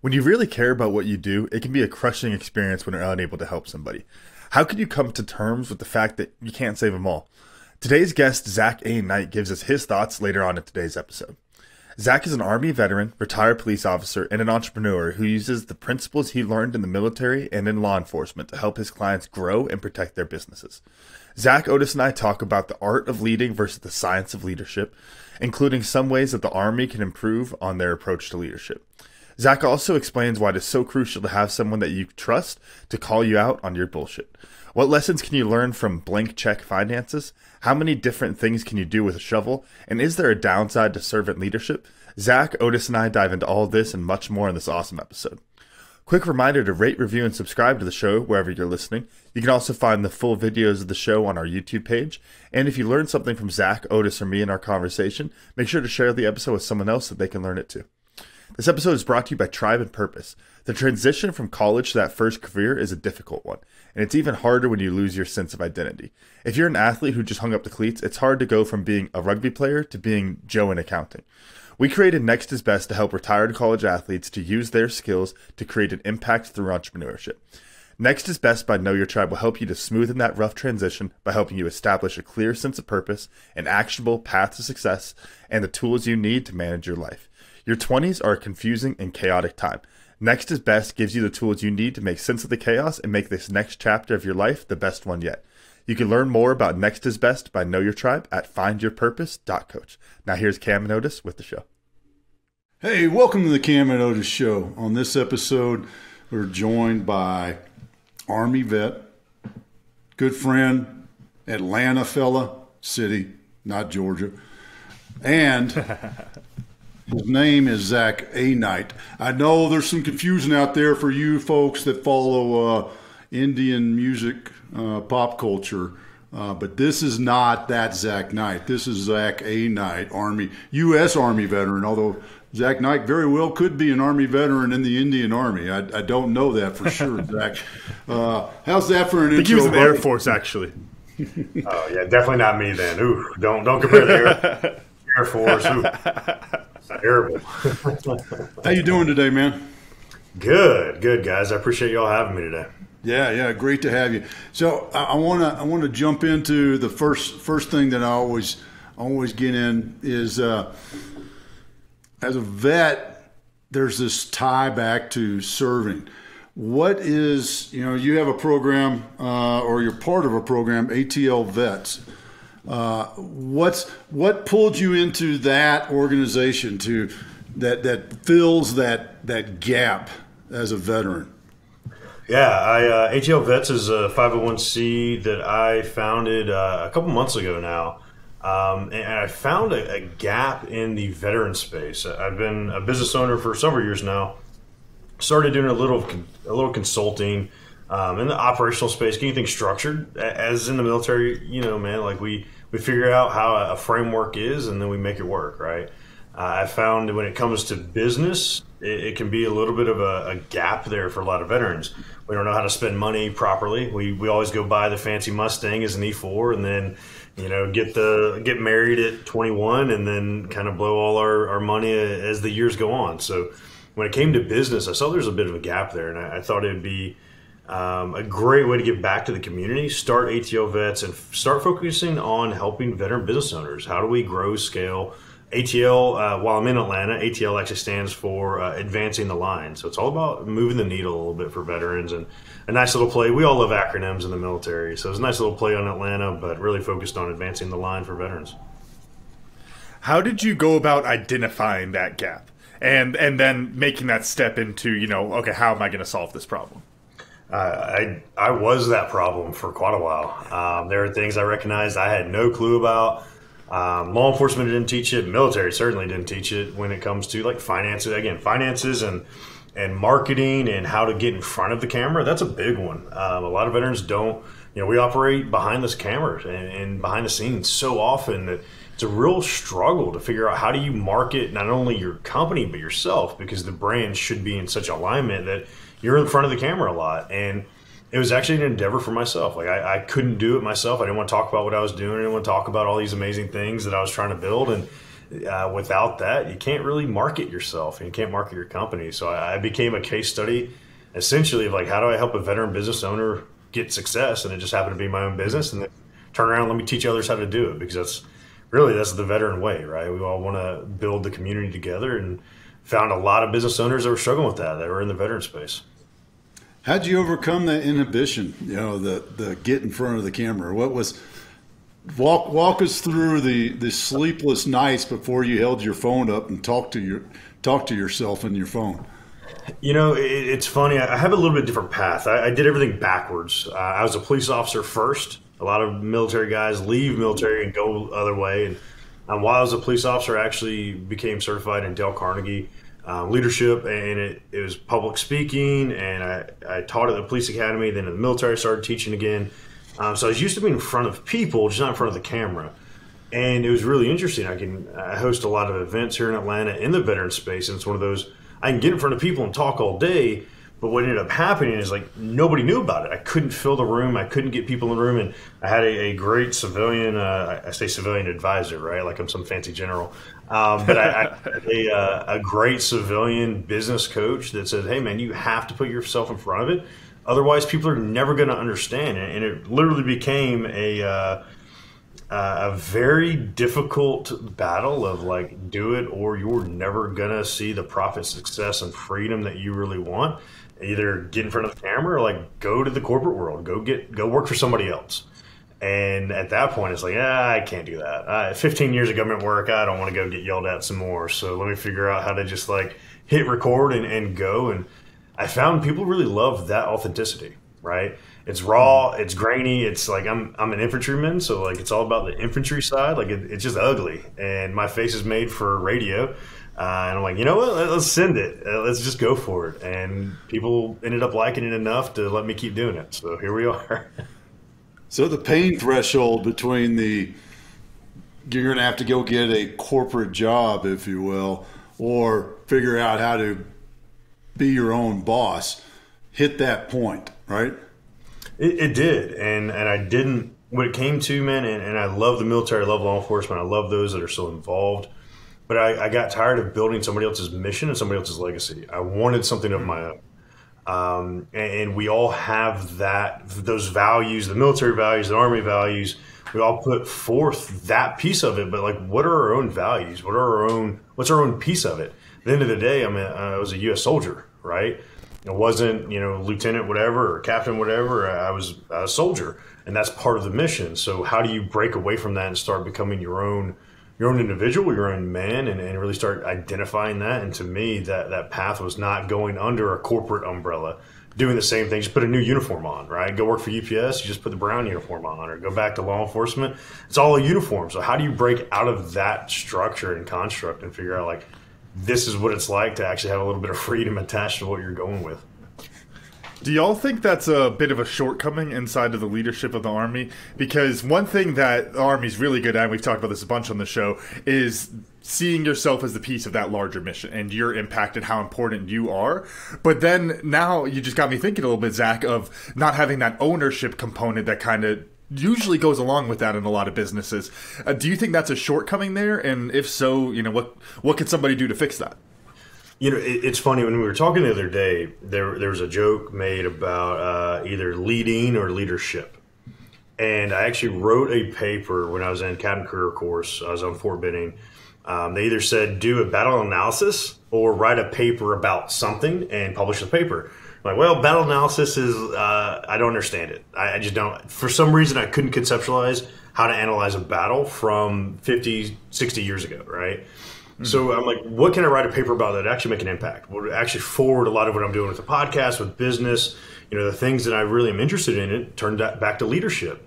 When you really care about what you do, it can be a crushing experience when you're unable to help somebody. How can you come to terms with the fact that you can't save them all? Today's guest, Zack Knight, gives us his thoughts later on in today's episode. Zack is an Army veteran, retired police officer, and an entrepreneur who uses the principles he learned in the military and in law enforcement to help his clients grow and protect their businesses. Zack Otis and I talk about the art of leading versus the science of leadership, including some ways that the Army can improve on their approach to leadership. Zack also explains why it is so crucial to have someone that you trust to call you out on your bullshit. What lessons can you learn from blank check finances? How many different things can you do with a shovel? And is there a downside to servant leadership? Zack, Otis, and I dive into all this and much more in this awesome episode. Quick reminder to rate, review, and subscribe to the show wherever you're listening. You can also find the full videos of the show on our YouTube page. And if you learned something from Zack, Otis, or me in our conversation, make sure to share the episode with someone else so they can learn it too. This episode is brought to you by Tribe and Purpose. The transition from college to that first career is a difficult one, and it's even harder when you lose your sense of identity. If you're an athlete who just hung up the cleats, it's hard to go from being a rugby player to being Joe in accounting. We created Next is Best to help retired college athletes to use their skills to create an impact through entrepreneurship. Next is Best by Know Your Tribe will help you to smoothen that rough transition by helping you establish a clear sense of purpose, an actionable path to success, and the tools you need to manage your life. Your 20s are a confusing and chaotic time. Next is Best gives you the tools you need to make sense of the chaos and make this next chapter of your life the best one yet. You can learn more about Next is Best by Know Your Tribe at findyourpurpose.coach. Now here's Cam Otis with the show. Hey, welcome to the Cam Otis Show. On this episode, we're joined by Army vet, good friend, Atlanta fella, city, not Georgia, and his name is Zack Knight. I know there's some confusion out there for you folks that follow Indian music, pop culture, but this is not that Zack Knight. This is Zack Knight, Army, U.S. Army veteran, although Zack Knight very well could be an Army veteran in the Indian Army. I don't know that for sure, Zack. How's that for an intro? I think he was in the Air Force, actually. Oh, yeah, definitely not me then. Ooh, don't compare the Air Force. Ooh. Terrible. How you doing today, man? Good, guys. I appreciate y'all having me today. Yeah, great to have you. So I want to jump into the first thing that I always get in is as a vet, there's this tie back to serving. What is, you have a program or you're part of a program, ATL Vets. What pulled you into that organization to that fills that gap as a veteran? Yeah, ATL Vets is a 501c that I founded a couple months ago now, and I found a gap in the veteran space. I've been a business owner for several years now. Started doing a little consulting in the operational space, getting things structured. As in the military, man, like we figure out how a framework is, and then we make it work, right? I found that when it comes to business, it can be a little bit of a gap there for a lot of veterans. We don't know how to spend money properly. We always go buy the fancy Mustang as an E4, and then get married at 21, and then kind of blow all our money as the years go on. So when it came to business, I saw there's a bit of a gap there, and I thought it'd be a great way to give back to the community, start ATL Vets, and start focusing on helping veteran business owners. How do we grow, scale? ATL, while I'm in Atlanta, ATL actually stands for Advancing the Line. So it's all about moving the needle a little bit for veterans, and a nice little play. We all love acronyms in the military, so it's a nice little play on Atlanta, but really focused on advancing the line for veterans. How did you go about identifying that gap and then making that step into, okay, how am I going to solve this problem? I was that problem for quite a while. There are things I recognized I had no clue about. Law enforcement didn't teach it. Military certainly didn't teach it when it comes to like finances and marketing and how to get in front of the camera. That's a big one. A lot of veterans don't, we operate behind this camera and behind the scenes so often that it's a real struggle to figure out how do you market not only your company, but yourself, because the brand should be in such alignment that you're in front of the camera a lot. And it was actually an endeavor for myself. Like I couldn't do it myself. I didn't want to talk about what I was doing. I didn't want to talk about all these amazing things that I was trying to build. And without that, you can't really market yourself and you can't market your company. So I became a case study essentially of like, how do I help a veteran business owner get success? And it just happened to be my own business, and then turn around and let me teach others how to do it, because that's the veteran way, right? We all want to build the community together, and found a lot of business owners that were struggling with that were in the veteran space. How'd you overcome that inhibition? The get in front of the camera. What was walk us through the sleepless nights before you held your phone up and talked to yourself in your phone? It's funny. I have a little bit different path. I did everything backwards. I was a police officer first. A lot of military guys leave military and go the other way. And while I was a police officer, I actually became certified in Dale Carnegie leadership, and it was public speaking, and I taught at the police academy. Then in the military, I started teaching again. So I was used to being in front of people, just not in front of the camera. And it was really interesting. I host a lot of events here in Atlanta in the veteran space, and it's one of those, I can get in front of people and talk all day, but what ended up happening is like nobody knew about it. I couldn't fill the room. I couldn't get people in the room. And I had a great civilian, I say civilian advisor, right? Like I'm some fancy general. But I had a great civilian business coach that said, hey, man, you have to put yourself in front of it. Otherwise, people are never going to understand. And it literally became a very difficult battle of like, do it or you're never going to see the profit, success, and freedom that you really want. Either get in front of the camera or like go to the corporate world, go work for somebody else. And at that point, it's like, I can't do that. 15 years of government work, I don't want to go get yelled at some more. So let me figure out how to just like hit record and go. And I found people really love that authenticity, right? It's raw, it's grainy. It's like I'm an infantryman, so like it's all about the infantry side. Like it's just ugly, and my face is made for radio. And I'm like, you know what? Let's send it. Let's just go for it. And people ended up liking it enough to let me keep doing it. So here we are. So the pain threshold between you're going to have to go get a corporate job, if you will, or figure out how to be your own boss, hit that point, right? It did. And I didn't, when it came to, man, and I love the military, I love law enforcement, I love those that are so involved. But I got tired of building somebody else's mission and somebody else's legacy. I wanted something of my own. And we all have those values, the military values, the Army values. We all put forth that piece of it. But like, what are our own values? What's our own piece of it? At the end of the day, I was a U.S. soldier, right? It wasn't, lieutenant whatever or captain whatever. I was a soldier, and that's part of the mission. So how do you break away from that and start becoming your own individual, your own man, and really start identifying that? And to me, that path was not going under a corporate umbrella, doing the same thing, just put a new uniform on, right? Go work for UPS, you just put the brown uniform on, or go back to law enforcement. It's all a uniform. So how do you break out of that structure and construct and figure out like, this is what it's like to actually have a little bit of freedom attached to what you're going with? Do y'all think that's a bit of a shortcoming inside of the leadership of the Army? Because one thing that the Army's really good at, and we've talked about this a bunch on the show, is seeing yourself as the piece of that larger mission and your impact and how important you are. But then now you just got me thinking a little bit, Zach, of not having that ownership component that kind of usually goes along with that in a lot of businesses. Do you think that's a shortcoming there? And if so, what can somebody do to fix that? It's funny, when we were talking the other day, there was a joke made about either leading or leadership. And I actually wrote a paper when I was in Captain Career Course. I was on Fort Benning. They either said do a battle analysis or write a paper about something and publish the paper. I'm like, well, battle analysis is, I don't understand it. I just don't. For some reason, I couldn't conceptualize how to analyze a battle from 50, 60 years ago, right? So I'm like, what can I write a paper about that actually make an impact? Will actually forward a lot of what I'm doing with the podcast, with business, the things that I really am interested in, it turned back to leadership.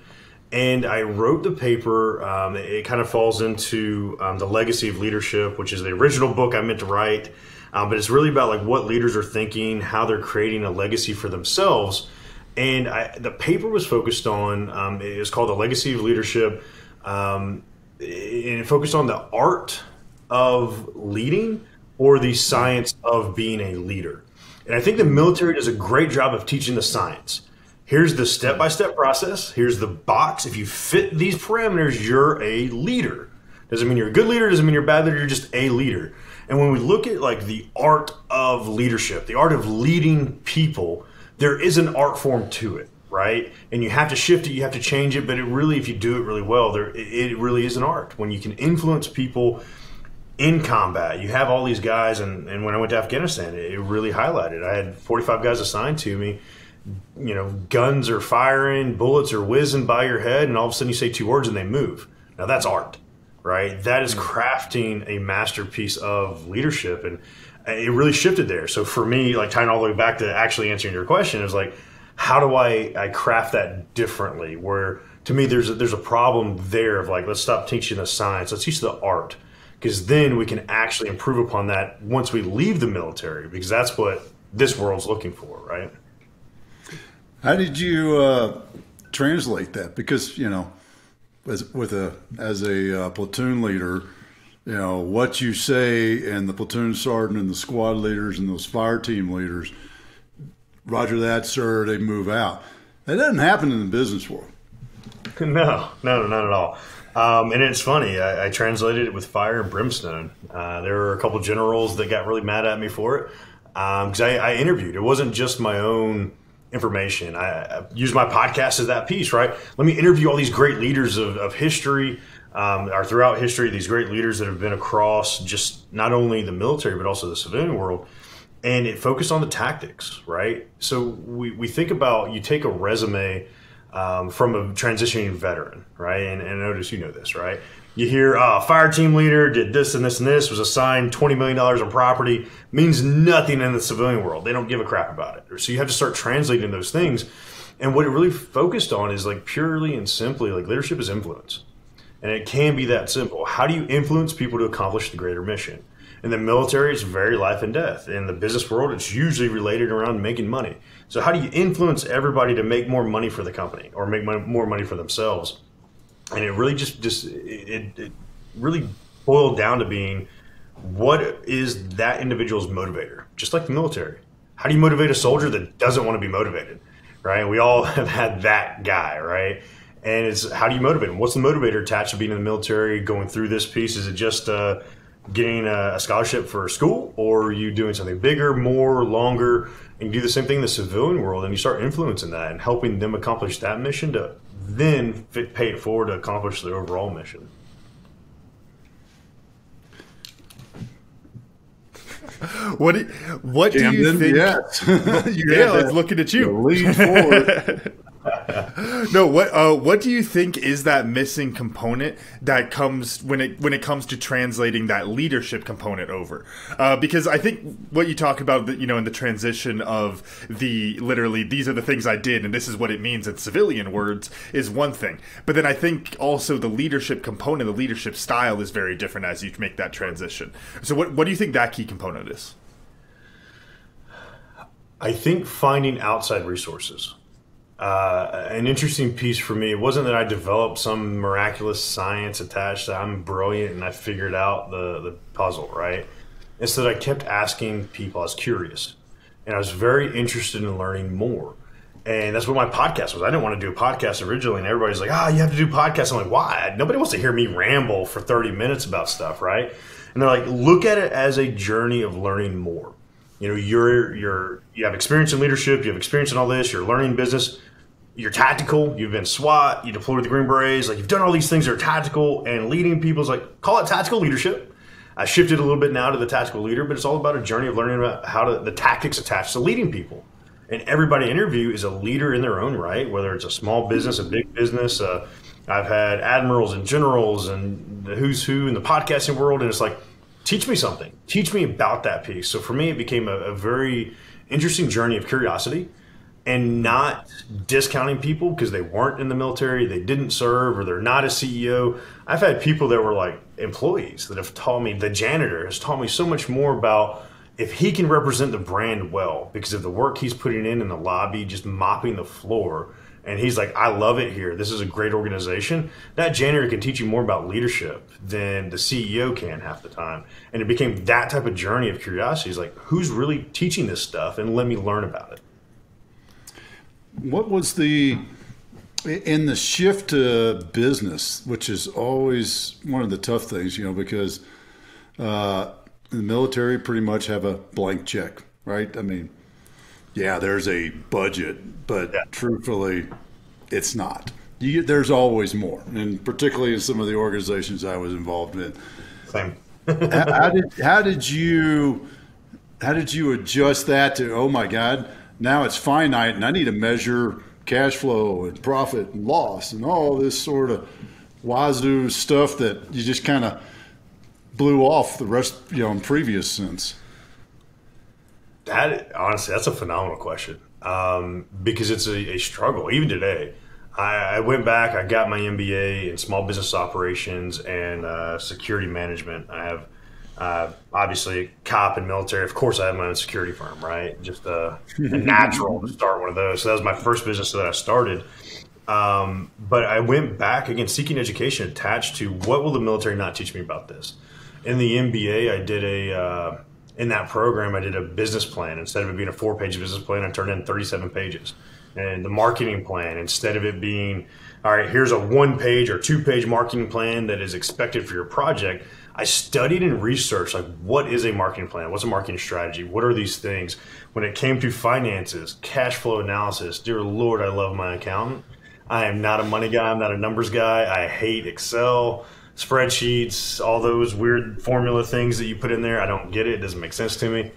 And I wrote the paper. It kind of falls into the legacy of leadership, which is the original book I meant to write. But it's really about like what leaders are thinking, how they're creating a legacy for themselves. And the paper was focused on, it was called The Legacy of Leadership. And it focused on the art of leading or the science of being a leader. And I think the military does a great job of teaching the science. Here's the step-by-step process. Here's the box. If you fit these parameters, you're a leader. Doesn't mean you're a good leader, doesn't mean you're a bad leader, you're just a leader. And when we look at like the art of leadership, the art of leading people, there is an art form to it, right? And you have to shift it, you have to change it, but it really, if you do it really well, it really is an art. When you can influence people in combat, you have all these guys, and when I went to Afghanistan, it really highlighted. I had 45 guys assigned to me. You know, guns are firing, bullets are whizzing by your head, and all of a sudden you say 2 words and they move. Now that's art, right? That is crafting a masterpiece of leadership, and it really shifted there. So for me, like tying all the way back to actually answering your question, it was like, how do I craft that differently? Where to me, there's a problem there of like, let's stop teaching the science, let's teach the art, because then we can actually improve upon that once we leave the military, because that's what this world's looking for, right? How did you translate that? Because, you know, as a platoon leader, you know, what you say and the platoon sergeant and the squad leaders and those fire team leaders, roger that, sir, they move out. That doesn't happen in the business world. No, not at all. And it's funny, I translated it with fire and brimstone. There were a couple generals that got really mad at me for it because I interviewed. It wasn't just my own information. I used my podcast as that piece, right? Let me interview all these great leaders of history, or throughout history, these great leaders that have been across just not only the military, but also the civilian world. And it focused on the tactics, right? So we think about, you take a resume from a transitioning veteran, right? And notice, you know this, right? You hear, fire team leader did this and this and this, was assigned $20 million in property, means nothing in the civilian world. They don't give a crap about it. So you have to start translating those things. And what it really focused on is like purely and simply, like leadership is influence. And it can be that simple. How do you influence people to accomplish the greater mission? In the military, it's very life and death. In the business world, it's usually related around making money. So how do you influence everybody to make more money for the company or make more money for themselves? And it really it really boiled down to being, what is that individual's motivator? Just like the military. How do you motivate a soldier that doesn't want to be motivated, right? We all have had that guy, right? And it's, how do you motivate them? What's the motivator attached to being in the military, going through this piece? Is it just getting a scholarship for school, or are you doing something bigger, more, longer, and you do the same thing in the civilian world, and you start influencing that and helping them accomplish that mission to then pay it forward to accomplish their overall mission. What do you think? Yes. Yeah, I was looking at you. Lean forward. No, what do you think is that missing component that comes when it comes to translating that leadership component over? Because I think what you talk about, in the transition of literally these are the things I did and this is what it means in civilian words is one thing. But then I think also the leadership component, the leadership style is very different as you make that transition. So what do you think that key component is? I think finding outside resources. An interesting piece for me, it wasn't that I developed some miraculous science attached that I'm brilliant and I figured out the puzzle, right? It's that I kept asking people. I was curious and I was very interested in learning more. And that's what my podcast was. I didn't want to do a podcast originally, and everybody's like, you have to do podcasts. I'm like, why? Nobody wants to hear me ramble for 30 minutes about stuff, right? And they're like, look at it as a journey of learning more. You have experience in leadership, you have experience in all this, you're learning business, you're tactical, you've been SWAT, you deployed with the Green Berets, like you've done all these things that are tactical, and leading people's like, call it tactical leadership. I shifted a little bit now to the tactical leader, but it's all about a journey of learning about the tactics attached to leading people. And everybody I interview is a leader in their own right, whether it's a small business, a big business. I've had admirals and generals and the who's who in the podcasting world, and it's like, teach me something. Teach me about that piece. So for me, it became a very interesting journey of curiosity and not discounting people because they weren't in the military, they didn't serve, or they're not a CEO. I've had people that were like employees that have taught me, the janitor has taught me so much more about if he can represent the brand well because of the work he's putting in the lobby, just mopping the floor. And he's like, I love it here. This is a great organization. That janitor can teach you more about leadership than the CEO can half the time. And it became that type of journey of curiosity. It's like, who's really teaching this stuff? And let me learn about it. What was the In the shift to business, which is always one of the tough things, because the military pretty much have a blank check, right? I mean, yeah, there's a budget, but truthfully, it's not. There's always more, and particularly in some of the organizations I was involved in. Same. How did you adjust that to, oh my God, now it's finite and I need to measure cash flow and profit and loss and all this sort of wazoo stuff that you just kind of blew off the rest, in previous sense? Honestly, that's a phenomenal question, because it's a struggle. Even today, I went back, I got my MBA in small business operations and security management. I have obviously cop and military. Of course, I have my own security firm, right? Just a natural to start one of those. So that was my first business that I started. But I went back, again, seeking education attached to what will the military not teach me about this? In the MBA, I did in that program, I did a business plan. Instead of it being a 4-page business plan, I turned in 37 pages. And the marketing plan, instead of it being, all right, here's a 1-page or 2-page marketing plan that is expected for your project, I studied and researched, like, what is a marketing plan? What's a marketing strategy? What are these things? When it came to finances, cash flow analysis, dear Lord, I love my accountant. I am not a money guy. I'm not a numbers guy. I hate Excel, spreadsheets, all those weird formula things that you put in there. I don't get it. It doesn't make sense to me.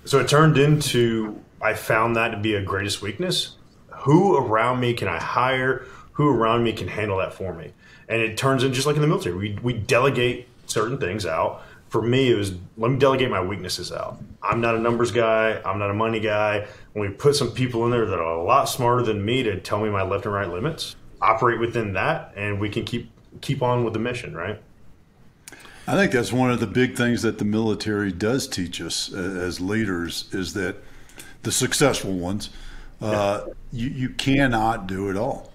So it turned into, I found that to be a greatest weakness. Who around me can I hire? Who around me can handle that for me? And it turns in just like in the military. We delegate certain things out. For me, it was, let me delegate my weaknesses out. I'm not a numbers guy. I'm not a money guy. When we put some people in there that are a lot smarter than me to tell me my left and right limits, operate within that, and we can keep on with the mission, right? I think that's one of the big things that the military does teach us as leaders, is that the successful ones, you cannot do it all.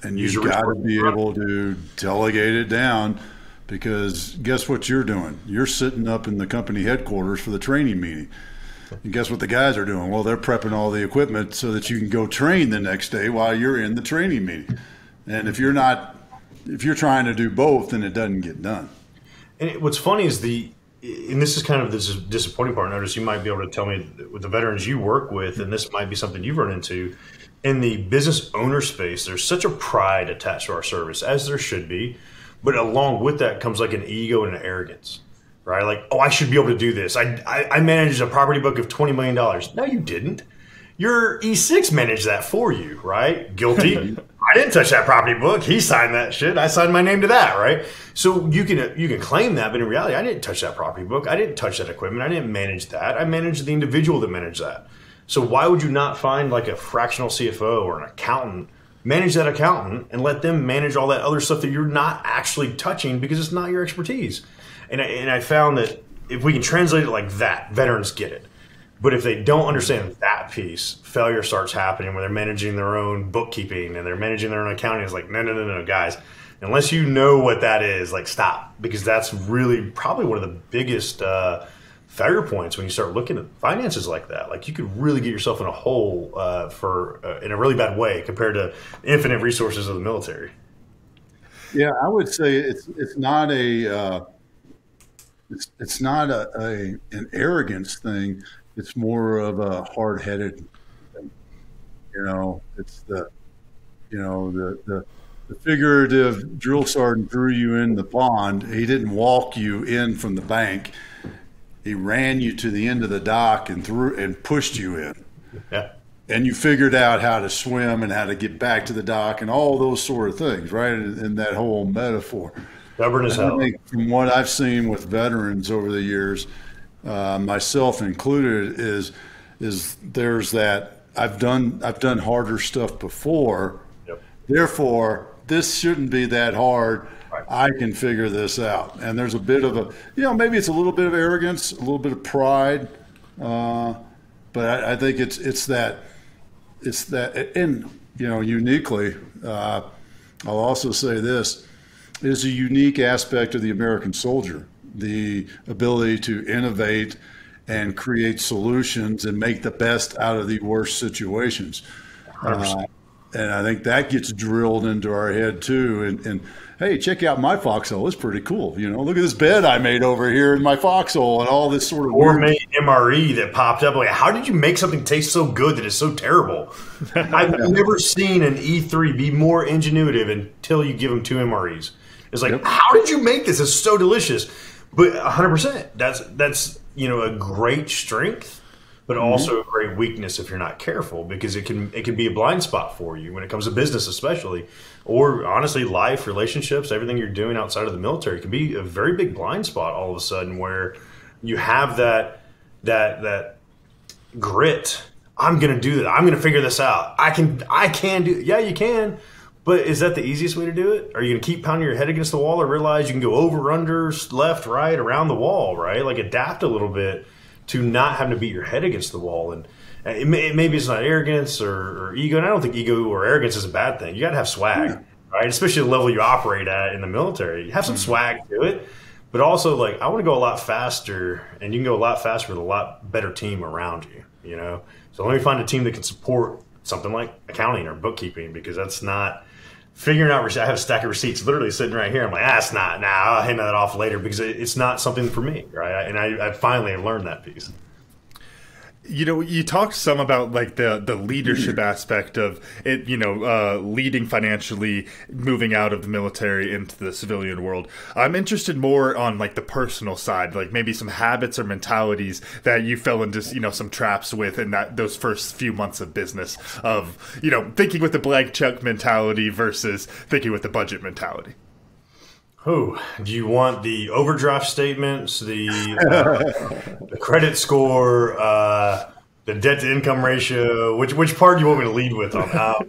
And you've got to be able to delegate it down, because guess what you're doing? You're sitting up in the company headquarters for the training meeting. And guess what the guys are doing? Well, they're prepping all the equipment so that you can go train the next day while you're in the training meeting. And if you're trying to do both, then it doesn't get done. And what's funny is and this is kind of the disappointing part. Notice you might be able to tell me with the veterans you work with, and this might be something you've run into, in the business owner space, there's such a pride attached to our service, as there should be. But along with that comes like an ego and an arrogance, right? Like, oh, I should be able to do this. I managed a property book of $20 million. No, you didn't. Your E6 managed that for you, right? Guilty. I didn't touch that property book. He signed that shit. I signed my name to that, right? So you can claim that, but in reality, I didn't touch that property book. I didn't touch that equipment. I didn't manage that. I managed the individual that managed that. So why would you not find like a fractional CFO or an accountant, manage that accountant, and let them manage all that other stuff that you're not actually touching because it's not your expertise? And I found that if we can translate it like that, veterans get it. But if they don't understand that piece, failure starts happening when they're managing their own bookkeeping and they're managing their own accounting. It's like, no, guys. Unless you know what that is, like, stop. Because that's really probably one of the biggest failure points when you start looking at finances like that. Like, you could really get yourself in a hole in a really bad way compared to infinite resources of the military. Yeah, I would say it's not an arrogance thing. It's more of a hard-headed thing. It's the figurative drill sergeant threw you in the pond. He didn't walk you in from the bank. He ran you to the end of the dock and pushed you in. Yeah. And you figured out how to swim and how to get back to the dock and all those sort of things, right? In that whole metaphor. Stubborn as hell. I think from what I've seen with veterans over the years, myself included, is there's that I've done harder stuff before. Yep. Therefore, this shouldn't be that hard. Right. I can figure this out. And there's a bit of maybe it's a little bit of arrogance, a little bit of pride, but I think it's that, and uniquely, I'll also say this. It is a unique aspect of the American soldier, the ability to innovate and create solutions and make the best out of the worst situations. And I think that gets drilled into our head too. And hey, check out my foxhole. It's pretty cool. You know, look at this bed I made over here in my foxhole and all this sort of gourmet MRE that popped up. Like, how did you make something taste so good that it's so terrible? I've never seen an E3 be more ingenuitive until you give them 2 MREs. It's like, how did you make this? It's so delicious. But 100%, that's a great strength, but also a great weakness if you're not careful, because it can be a blind spot for you when it comes to business, especially, or honestly, life, relationships, everything you're doing outside of the military. It can be a very big blind spot all of a sudden where you have that grit. I'm going to do that. I'm going to figure this out. I can do it. Yeah, you can. But is that the easiest way to do it? Are you going to keep pounding your head against the wall, or realize you can go over, under, left, right, around the wall, right? Like, adapt a little bit to not having to beat your head against the wall. And maybe it's not arrogance or ego. And I don't think ego or arrogance is a bad thing. You got to have swag, right? Especially the level you operate at in the military. You have some swag to it. But also, like, I want to go a lot faster, and you can go a lot faster with a lot better team around you, you know? So let me find a team that can support something like accounting or bookkeeping, because that's not – figuring out, I have a stack of receipts literally sitting right here. I'm like, it's not. Nah, I'll hand that off later, because it's not something for me, right? And I finally have learned that piece. You know, you talked some about like the leadership aspect of it, leading financially, moving out of the military into the civilian world. I'm interested more on like the personal side, like maybe some habits or mentalities that you fell into, some traps with in those first few months of business of, thinking with the blank check mentality versus thinking with the budget mentality. Oh, do you want the overdraft statements, the credit score, the debt to income ratio? Which part do you want me to lead with on how?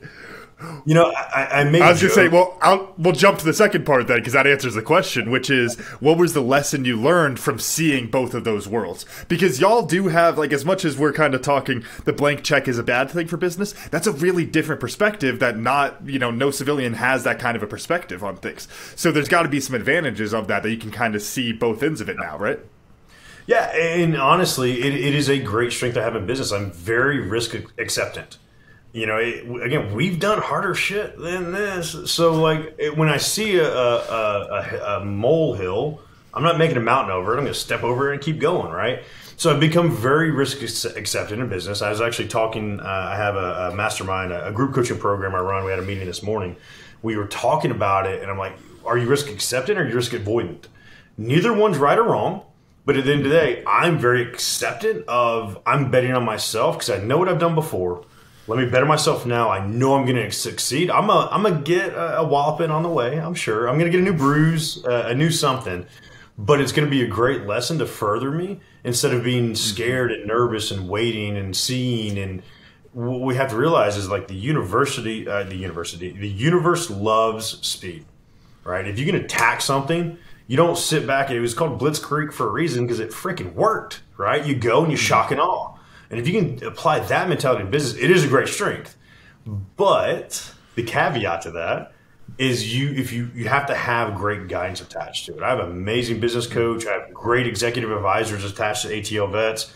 I made. I was going to say, well, we'll jump to the second part then, because that answers the question, which is, what was the lesson you learned from seeing both of those worlds? Because y'all do have, like, as much as we're kind of talking the blank check is a bad thing for business, that's a really different perspective that no civilian has that kind of a perspective on things. So there's got to be some advantages of that you can kind of see both ends of it now, right? Yeah, and honestly, it is a great strength to have in business. I'm very risk acceptant. Again, we've done harder shit than this. So, like, when I see a molehill, I'm not making a mountain over it. I'm going to step over it and keep going, right? So I've become very risk acceptant in business. I was actually talking, I have a mastermind, a group coaching program I run. We had a meeting this morning. We were talking about it, and I'm like, are you risk acceptant or are you risk avoidant? Neither one's right or wrong. But at the end of the day, I'm very acceptant of, I'm betting on myself because I know what I've done before. Let me bet on myself now. I know I'm going to succeed. I'm going to get a walloping on the way, I'm sure. I'm going to get a new bruise, a new something. But it's going to be a great lesson to further me instead of being scared and nervous and waiting and seeing. And what we have to realize is, like, the universe loves speed, right? If you can attack something, you don't sit back. It was called Blitzkrieg for a reason, because it freaking worked, right? You go and you shock and awe. And if you can apply that mentality to business, it is a great strength. But the caveat to that is you have to have great guidance attached to it. I have an amazing business coach. I have great executive advisors attached to ATL Vets.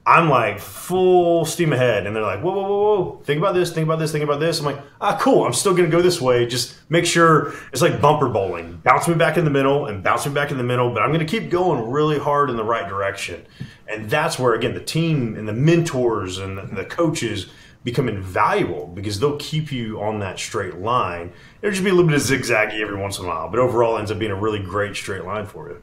I'm like full steam ahead, and they're like, whoa, whoa, whoa, whoa. Think about this, think about this, think about this. I'm like, cool. I'm still going to go this way. Just make sure it's like bumper bowling. Bounce me back in the middle and bounce me back in the middle, but I'm going to keep going really hard in the right direction. And that's where, again, the team and the mentors and the coaches become invaluable, because they'll keep you on that straight line. It'll just be a little bit of zigzaggy every once in a while, but overall it ends up being a really great straight line for you.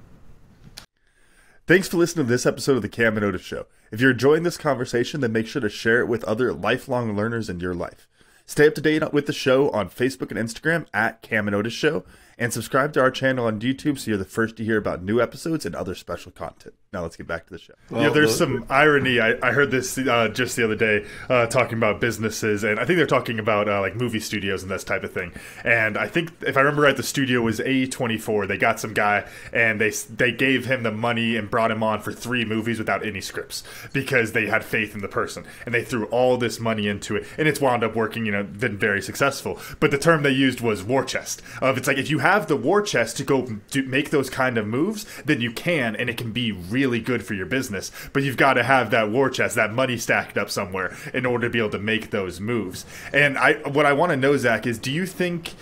Thanks for listening to this episode of the Cam Otis Show. If you're enjoying this conversation, then make sure to share it with other lifelong learners in your life. Stay up to date with the show on Facebook and Instagram at Cam Otis Show, and subscribe to our channel on YouTube so you're the first to hear about new episodes and other special content. Now let's get back to the show. Well, there's some irony. I heard this just the other day talking about businesses, and I think they're talking about like movie studios and this type of thing. And I think, if I remember right, the studio was A24. They got some guy, and they gave him the money and brought him on for 3 movies without any scripts, because they had faith in the person, and they threw all this money into it, and it's wound up working. Been very successful. But the term they used was war chest. It's like, if you have have the war chest to go make those kind of moves, then you can, and it can be really good for your business. But you've got to have that war chest, that money stacked up somewhere in order to be able to make those moves. And what I want to know, Zach, is do you think,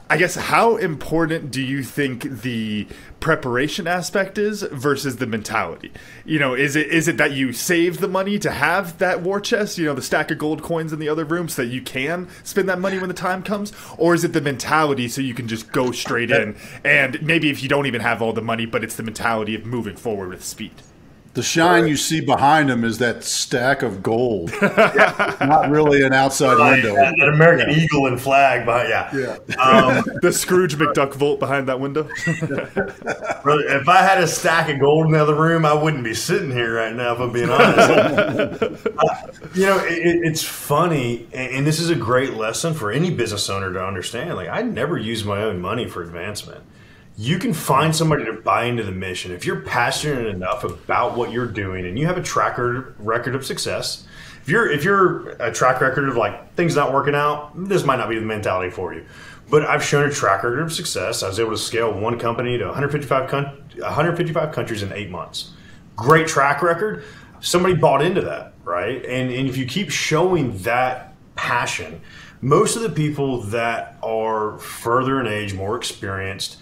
I guess, how important do you think the preparation aspect is versus the mentality? You know, is it that you save the money to have that war chest, you know, the stack of gold coins in the other room so that you can spend that money when the time comes? Or is it the mentality so you can just go straight in, and maybe if you don't even have all the money, but it's the mentality of moving forward with speed? The shine you see behind him is that stack of gold. Not really an outside window. An American eagle and flag behind, the Scrooge McDuck vault behind that window. Brother, if I had a stack of gold in the other room, I wouldn't be sitting here right now, if I'm being honest. You know, it's funny, and this is a great lesson for any business owner to understand. Like, I never use my own money for advancement. You can find somebody to buy into the mission. If you're passionate enough about what you're doing and you have a track record of success, if you're a track record of like things not working out, this might not be the mentality for you. But I've shown a track record of success. I was able to scale one company to 155 countries in 8 months. Great track record. Somebody bought into that, right? And if you keep showing that passion, most of the people that are further in age, more experienced,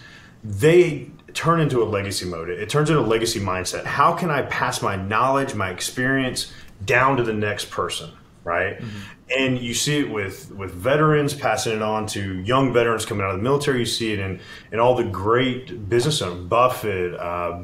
they turn into a legacy mode. It turns into a legacy mindset. How can I pass my knowledge, my experience down to the next person, right? Mm-hmm. And you see it with veterans passing it on to young veterans coming out of the military. You see it in all the great business owners, Buffett,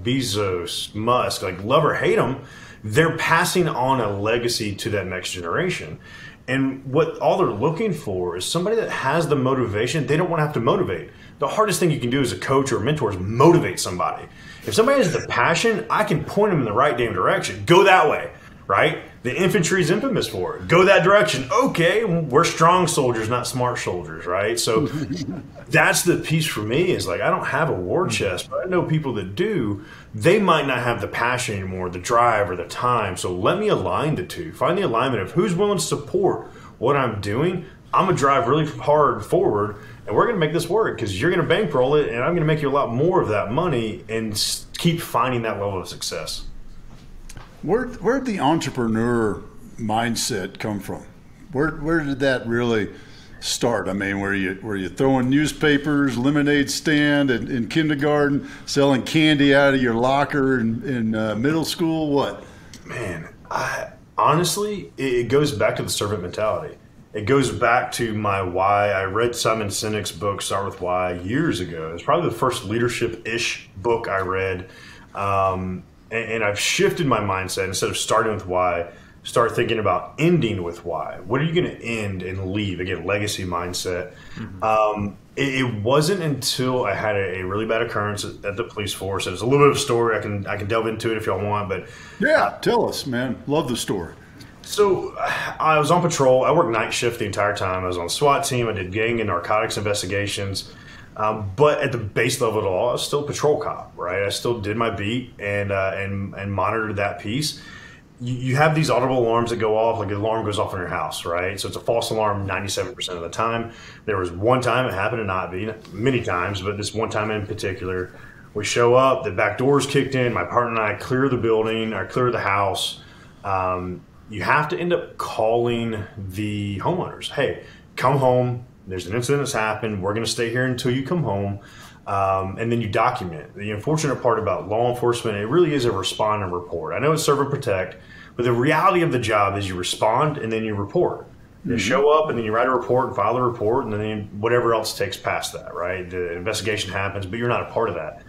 Bezos, Musk, like love or hate them, they're passing on a legacy to that next generation. And what all they're looking for is somebody that has the motivation. They don't want to have to motivate. The hardest thing you can do as a coach or a mentor is motivate somebody. If somebody has the passion, I can point them in the right damn direction. Go that way, right? The infantry is infamous for it. Go that direction. Okay, we're strong soldiers, not smart soldiers, right? So that's the piece for me is like, I don't have a war chest, but I know people that do. They might not have the passion anymore, the drive or the time. So let me align the two. Find the alignment of who's willing to support what I'm doing. I'm going to drive really hard forward, and we're going to make this work because you're going to bankroll it, and I'm going to make you a lot more of that money and keep finding that level of success. Where'd the entrepreneur mindset come from? Where did that really start? I mean, were you throwing newspapers, lemonade stand in kindergarten, selling candy out of your locker in middle school? What? Man, honestly, it goes back to the servant mentality. It goes back to my why. I read Simon Sinek's book, Start With Why, years ago. It was probably the first leadership-ish book I read. And I've shifted my mindset. Instead of starting with why, start thinking about ending with why. What are you going to end and leave? Again, legacy mindset. Mm-hmm. It wasn't until I had a really bad occurrence at the police force. It's a little bit of a story. I can delve into it if y'all want. But yeah, tell us, man. Love the story. So I was on patrol. I worked night shift the entire time. I was on the SWAT team. I did gang and narcotics investigations. But at the base level of it all, I was still a patrol cop, right? I still did my beat and monitored that piece. You have these audible alarms that go off, like the alarm goes off in your house, right? So it's a false alarm 97% of the time. There was one time it happened to not be, many times, but this one time in particular. We show up, the back door's kicked in, my partner and I clear the building, or clear the house. You have to end up calling the homeowners. Hey, come home. There's an incident that's happened. We're going to stay here until you come home. And then you document. The unfortunate part about law enforcement, it really is a respond and report. I know it's serve and protect, but the reality of the job is you respond and then you report. You show up and then you write a report and file the report, and then whatever else takes past that, right? The investigation happens, but you're not a part of that.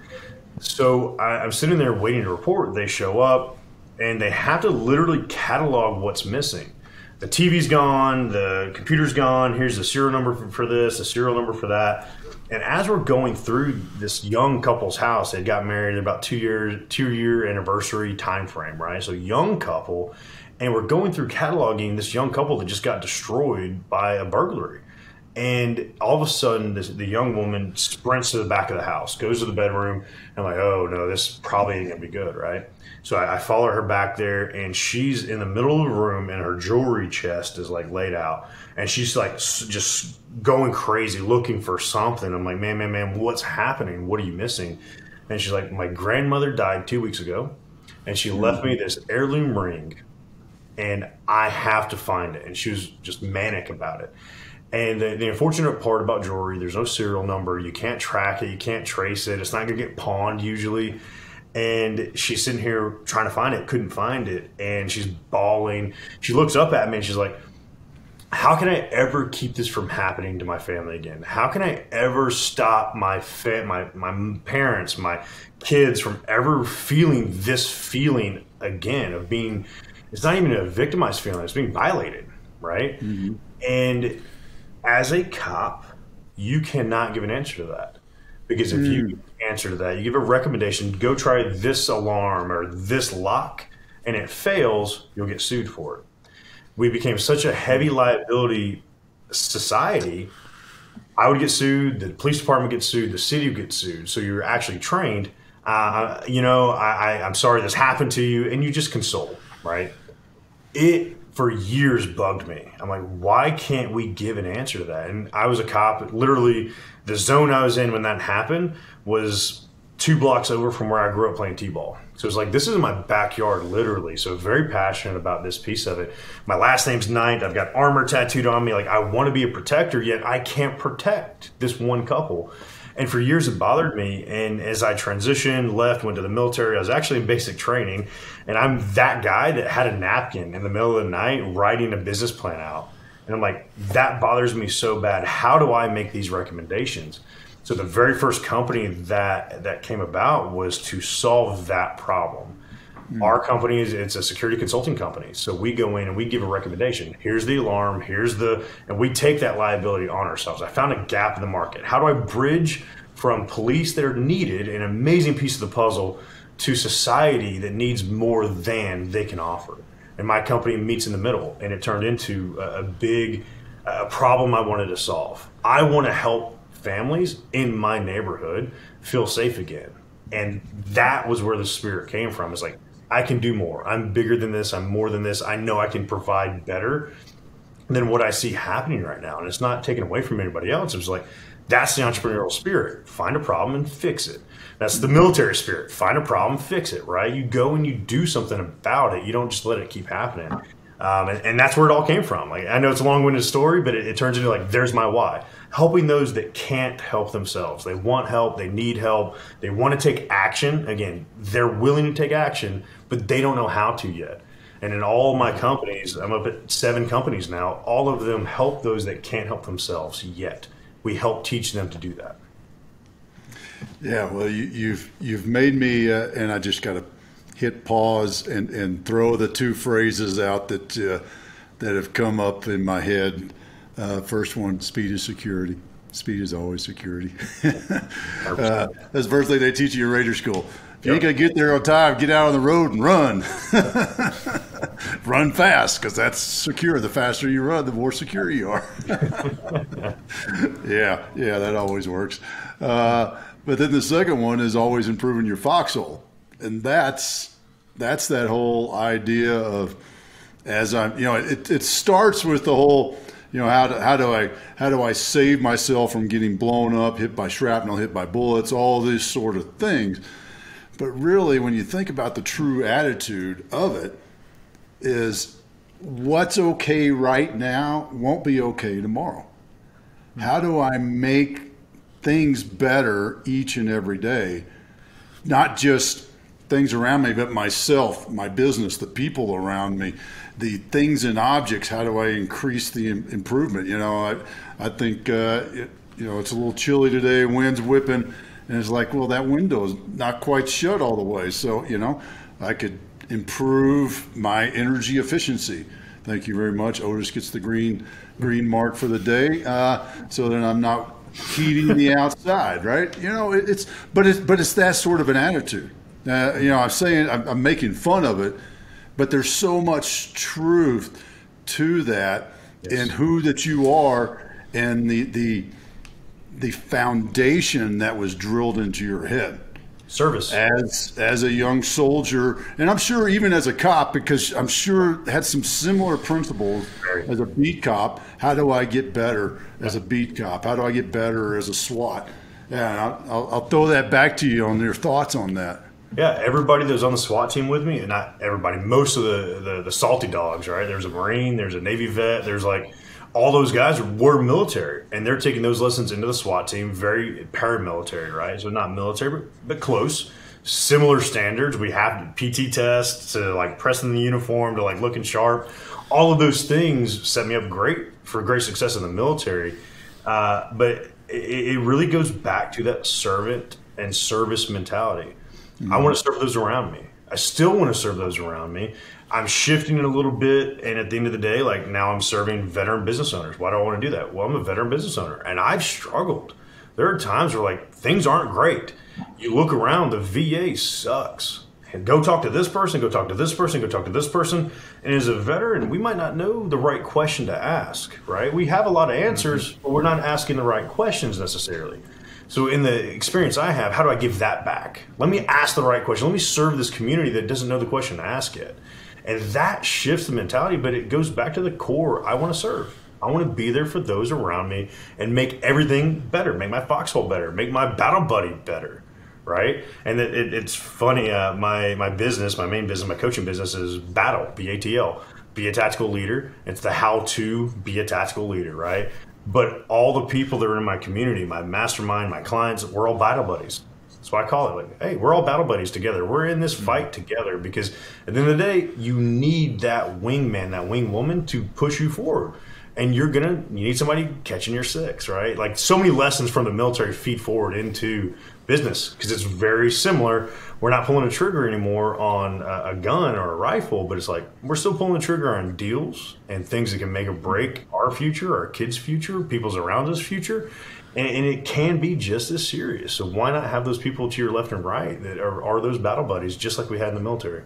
So I'm sitting there waiting to report. They show up and they have to literally catalog what's missing. The TV's gone, the computer's gone, here's the serial number for this, the serial number for that. And as we're going through this young couple's house, they got married about 2 year anniversary time frame, right? So young couple, and we're going through cataloging this young couple that just got destroyed by a burglary. And all of a sudden, the young woman sprints to the back of the house, goes to the bedroom. And I'm like, oh, no, this probably ain't going to be good, right? So I follow her back there, and she's in the middle of the room, and her jewelry chest is like laid out. And she's like just going crazy looking for something. I'm like, man, what's happening? What are you missing? And she's like, my grandmother died 2 weeks ago, and she left me this heirloom ring, and I have to find it. And she was just manic about it. And the unfortunate part about jewelry, there's no serial number. You can't track it. You can't trace it. It's not going to get pawned usually. And she's sitting here trying to find it, couldn't find it. And she's bawling. She looks up at me and she's like, how can I ever keep this from happening to my family again? How can I ever stop my parents, my kids from ever feeling this feeling again of being, it's not even a victimized feeling, it's being violated, right? Mm-hmm. And as a cop, you cannot give an answer to that. Because if you answer to that, you give a recommendation, go try this alarm or this lock, and it fails, you'll get sued for it. We became such a heavy liability society. I would get sued, the police department gets sued, the city would get sued. So you're actually trained, I'm sorry this happened to you, and you just console, right? It, for years, bugged me. I'm like, why can't we give an answer to that? And I was a cop. Literally, the zone I was in when that happened was 2 blocks over from where I grew up playing t-ball. So it's like, this is my backyard, literally. So very passionate about this piece of it. My last name's Knight. I've got armor tattooed on me. Like, I want to be a protector, yet I can't protect this one couple. And for years it bothered me. And as I transitioned, left, went to the military, I was actually in basic training. And I'm that guy that had a napkin in the middle of the night writing a business plan out. And I'm like, that bothers me so bad. How do I make these recommendations? So the very first company that came about was to solve that problem. Our company it's a security consulting company. So we go in and we give a recommendation. Here's the alarm, and we take that liability on ourselves. I found a gap in the market. How do I bridge from police that are needed, an amazing piece of the puzzle, to society that needs more than they can offer? And my company meets in the middle, and it turned into a big problem I wanted to solve. I want to help families in my neighborhood feel safe again. And that was where the spirit came from. It's like, I can do more. I'm bigger than this. I'm more than this. I know I can provide better than what I see happening right now. And it's not taken away from anybody else. It's like, that's the entrepreneurial spirit. Find a problem and fix it. That's the military spirit. Find a problem, fix it, right? You go and you do something about it. You don't just let it keep happening. And that's where it all came from. Like, I know it's a long-winded story, but it turns into like, there's my why. Helping those that can't help themselves. They want help. They need help. They want to take action. Again, they're willing to take action, but they don't know how to yet. And in all my companies, I'm up at 7 companies now, all of them help those that can't help themselves yet. We help teach them to do that. Yeah, well, you've made me, and I just got to hit pause and throw the 2 phrases out that have come up in my head. First one, speed is security. Speed is always security. That's the first thing they teach you in Raider School. If you ain't going to get there on time, get out on the road and run. Run fast, because that's secure. The faster you run, the more secure you are. Yeah, that always works. But then the second one is always improving your foxhole. And that's that whole idea of, as I'm, it starts with the whole, how do I save myself from getting blown up, hit by shrapnel, hit by bullets, all these sort of things. But really, when you think about the true attitude of it, is what's okay right now won't be okay tomorrow. How do I make things better each and every day? Not just things around me, but myself, my business, the people around me, the things and objects. How do I increase the improvement? I think it's a little chilly today, wind's whipping, and it's like, well, that window is not quite shut all the way. So, I could improve my energy efficiency. Thank you very much. Otis gets the green mark for the day, so then I'm not heating the outside, right? But it's that sort of an attitude. I'm making fun of it, but there's so much truth to that, yes, in who that you are and the foundation that was drilled into your head. Service. As a young soldier, and I'm sure even as a cop, because I'm sure had some similar principles as a beat cop. How do I get better as a beat cop? How do I get better as a SWAT? Yeah, I'll throw that back to you on your thoughts on that. Yeah, everybody that was on the SWAT team with me, and not everybody, most of the salty dogs, right? There's a Marine, there's a Navy vet, there's like all those guys were military, and they're taking those lessons into the SWAT team, very paramilitary, right? So not military, but close. Similar standards. We have PT tests to like pressing the uniform to like looking sharp. All of those things set me up great for great success in the military. But it really goes back to that servant and service mentality. I want to serve those around me. I still want to serve those around me. I'm shifting it a little bit, and at the end of the day, like now I'm serving veteran business owners. Why do I want to do that? Well, I'm a veteran business owner, and I've struggled. There are times where like things aren't great. You look around, the VA sucks. And go talk to this person, go talk to this person, go talk to this person. And as a veteran, we might not know the right question to ask, right? We have a lot of answers, but we're not asking the right questions necessarily. So in the experience I have, how do I give that back? Let me ask the right question. Let me serve this community that doesn't know the question to ask yet. And that shifts the mentality, but it goes back to the core. I want to serve. I want to be there for those around me and make everything better, make my foxhole better, make my battle buddy better, right? And it's funny, my business, my main business, my coaching business is Battle, B-A-T-L, be a tactical leader. It's the how to be a tactical leader, right? But all the people that are in my community, my mastermind, my clients, we're all battle buddies. That's why I call it like, hey, we're all battle buddies together. We're in this fight together because at the end of the day, you need that wingman, that wing woman to push you forward. And you need somebody catching your six, right? Like so many lessons from the military feed forward into business because it's very similar. We're not pulling a trigger anymore on a gun or a rifle, but it's like we're still pulling the trigger on deals and things that can make or break our future, our kids' future, people's around us' future. And it can be just as serious. So why not have those people to your left and right that are those battle buddies, just like we had in the military?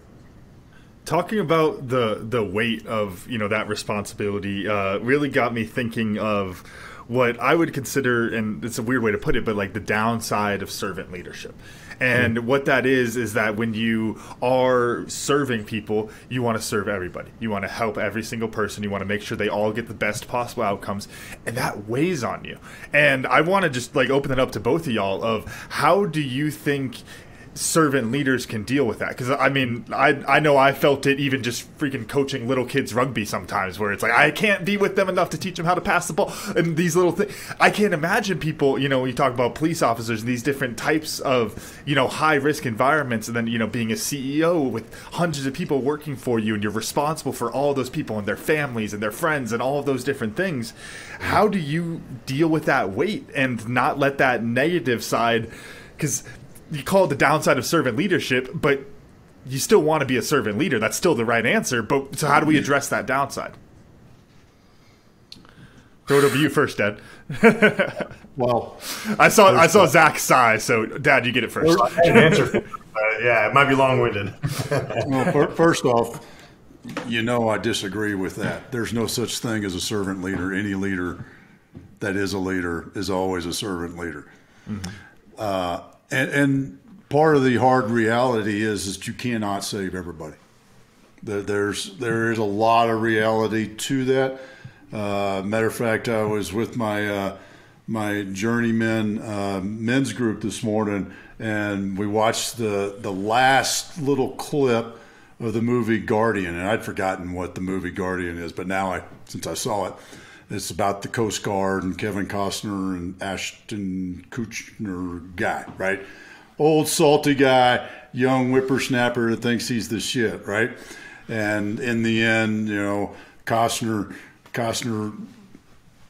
Talking about the weight of that responsibility really got me thinking of what I would consider, and it's a weird way to put it, but like the downside of servant leadership. And what that is that when you are serving people, you want to serve everybody. You want to help every single person. You want to make sure they all get the best possible outcomes. And that weighs on you. And I want to just like open it up to both of y'all of how do you think servant leaders can deal with that? Because I mean, I know I felt it even just freaking coaching little kids rugby sometimes, where it's like I can't be with them enough to teach them how to pass the ball and these little things. I can't imagine people, you talk about police officers and these different types of high risk environments, and then being a CEO with hundreds of people working for you, and you're responsible for all those people and their families and their friends and all of those different things. How do you deal with that weight and not let that negative side, because you call it the downside of servant leadership, but you still want to be a servant leader. That's still the right answer. But so how do we address that downside? Throw it over you first, Dad. Well, I saw Zach sigh, so Dad, you get it first. I can answer. Yeah, it might be long-winded. Well, first off, I disagree with that. There's no such thing as a servant leader. Any leader that is a leader is always a servant leader. Mm-hmm. And part of the hard reality is that you cannot save everybody. There is a lot of reality to that. Matter of fact, I was with my journeyman men's group this morning, and we watched the last little clip of the movie Guardian, and I'd forgotten what the movie Guardian is, but now since I saw it, it's about the Coast Guard and Kevin Costner and Ashton Kutcher guy, right? Old salty guy, young whippersnapper that thinks he's the shit, right? And in the end, Costner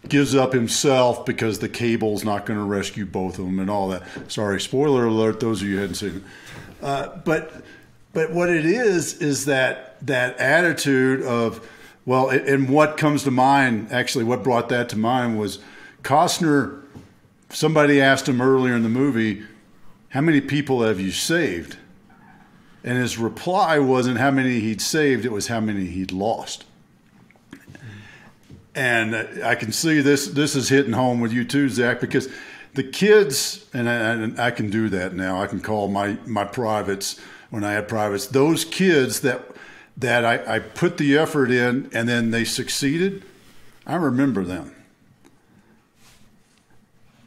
gives up himself because the cable's not going to rescue both of them and all that. Sorry, spoiler alert, those of you who hadn't seen it. But what it is that attitude of, well, and what comes to mind, actually what brought that to mind was Costner, somebody asked him earlier in the movie, how many people have you saved? And his reply wasn't how many he'd saved, it was how many he'd lost. And I can see this is hitting home with you too, Zach, because the kids, and I can do that now. I can call my privates when I had privates. Those kids that I put the effort in and then they succeeded, I remember them.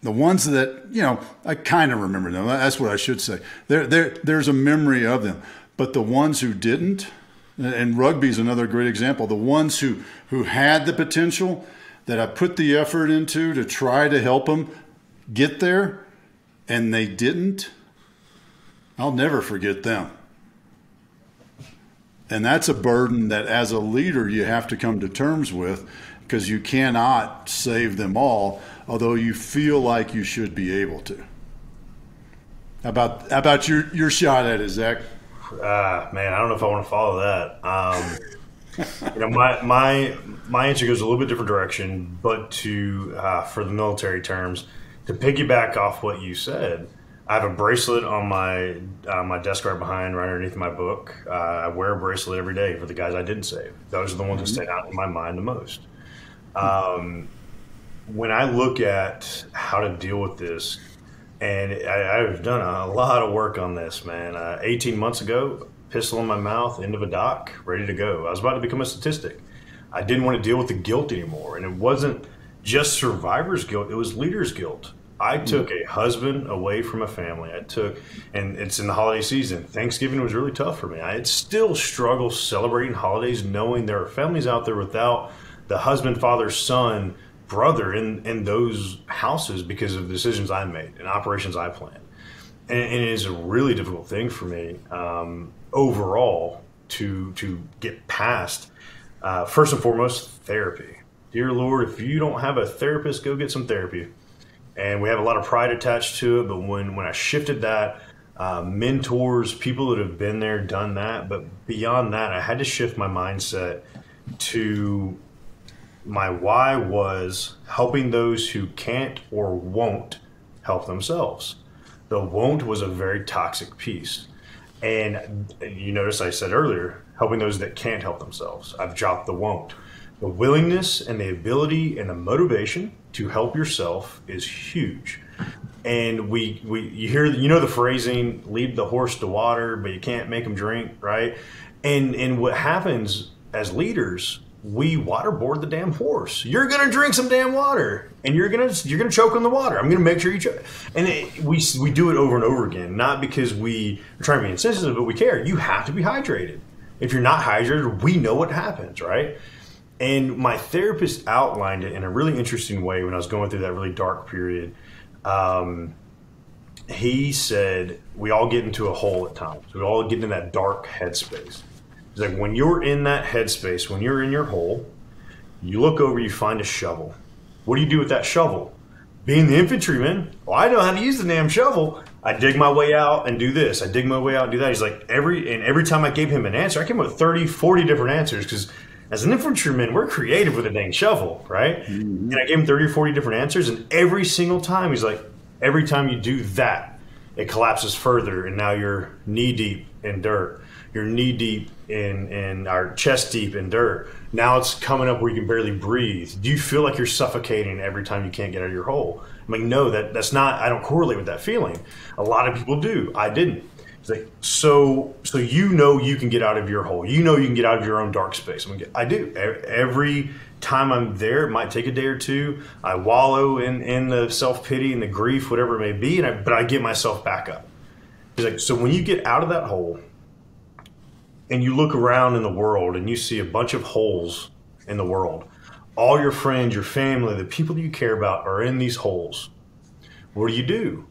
The ones that, I kind of remember them. That's what I should say. There's a memory of them. But the ones who didn't, and rugby is another great example, the ones who had the potential that I put the effort into to try to help them get there, and they didn't, I'll never forget them. And that's a burden that as a leader you have to come to terms with, because you cannot save them all, although you feel like you should be able to. How about your shot at it, Zach? Man, I don't know if I want to follow that. My answer goes a little bit different direction, but for the military terms, to piggyback off what you said, I have a bracelet on my desk right underneath my book. I wear a bracelet every day for the guys I didn't save. Those are the ones that stay out in my mind the most. When I look at how to deal with this, and I've done a lot of work on this, man. 18 months ago, pistol in my mouth, end of a dock, ready to go. I was about to become a statistic. I didn't want to deal with the guilt anymore. And it wasn't just survivor's guilt, it was leader's guilt. I took a husband away from a family. And it's in the holiday season. Thanksgiving was really tough for me. I still struggle celebrating holidays knowing there are families out there without the husband, father, son, brother in those houses because of decisions I made and operations I planned. And it is a really difficult thing for me overall to get past. First and foremost, therapy. Dear Lord, if you don't have a therapist, go get some therapy. And we have a lot of pride attached to it, but when I shifted that, mentors, people that have been there, done that, but beyond that, I had to shift my mindset to my why was helping those who can't or won't help themselves. The won't was a very toxic piece. And you notice I said earlier, helping those that can't help themselves. I've dropped the won't. The willingness and the ability and the motivation to help yourself is huge. And you hear, the phrasing, lead the horse to water, but you can't make him drink, right? And what happens as leaders, we waterboard the damn horse. You're gonna drink some damn water, and you're gonna choke on the water. I'm gonna make sure you choke. And we do it over and over again, not because we are trying to be insensitive, but we care. You have to be hydrated. If you're not hydrated, we know what happens, right? And my therapist outlined it in a really interesting way when I was going through that really dark period. He said, we all get into a hole at times. We all get into that dark headspace. He's like, when you're in that headspace, when you're in your hole, you look over, you find a shovel. What do you do with that shovel? Being the infantryman, well, I know how to use the damn shovel. I dig my way out and do this. I dig my way out and do that. He's like, every time I gave him an answer, I came up with 30, 40 different answers because as an infantryman, we're creative with a dang shovel, right? Mm-hmm. And I gave him 30 or 40 different answers, and every single time, he's like, every time you do that, it collapses further, and now you're knee-deep in dirt. You're knee-deep in our chest-deep in dirt. Now it's coming up where you can barely breathe. Do you feel like you're suffocating every time you can't get out of your hole? I'm like, no, that's not, I don't correlate with that feeling. A lot of people do. I didn't. It's like, so you can get out of your hole. You can get out of your own dark space. I do. Every time I'm there, it might take a day or two. I wallow in the self-pity and the grief, whatever it may be, but I get myself back up. It's like, so when you get out of that hole and you look around in the world and you see a bunch of holes in the world, all your friends, your family, the people that you care about are in these holes. What do?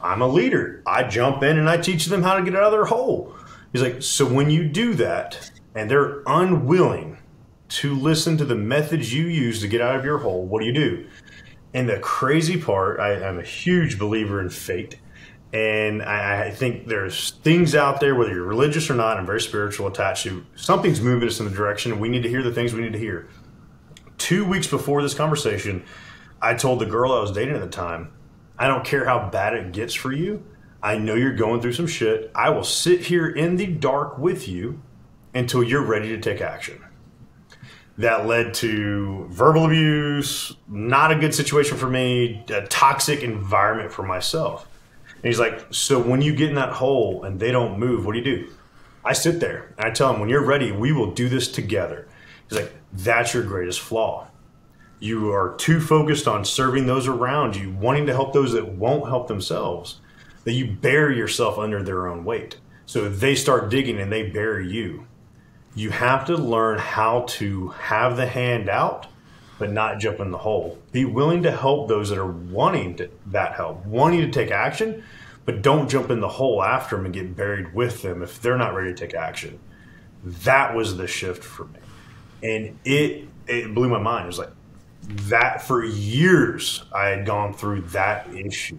I'm a leader. I jump in and I teach them how to get out of their hole. He's like, so when you do that and they're unwilling to listen to the methods you use to get out of your hole, what do? And the crazy part, I'm a huge believer in fate. And I think there's things out there, whether you're religious or not, I'm very spiritual attached to, something's moving us in the direction and we need to hear the things we need to hear. 2 weeks before this conversation, I told the girl I was dating at the time, I don't care how bad it gets for you. I know you're going through some shit. I will sit here in the dark with you until you're ready to take action. that led to verbal abuse, not a good situation for me, a toxic environment for myself. And he's like, so when you get in that hole and they don't move, what do? I sit there and I tell them, when you're ready, we will do this together. He's like, that's your greatest flaw. You are too focused on serving those around you, wanting to help those that won't help themselves, that you bury yourself under their own weight. So they start digging and they bury you. You have to learn how to have the hand out, but not jump in the hole. Be willing to help those that are wanting that help, wanting to take action, but don't jump in the hole after them and get buried with them if they're not ready to take action. That was the shift for me. And it blew my mind. It was like that for years I had gone through that issue.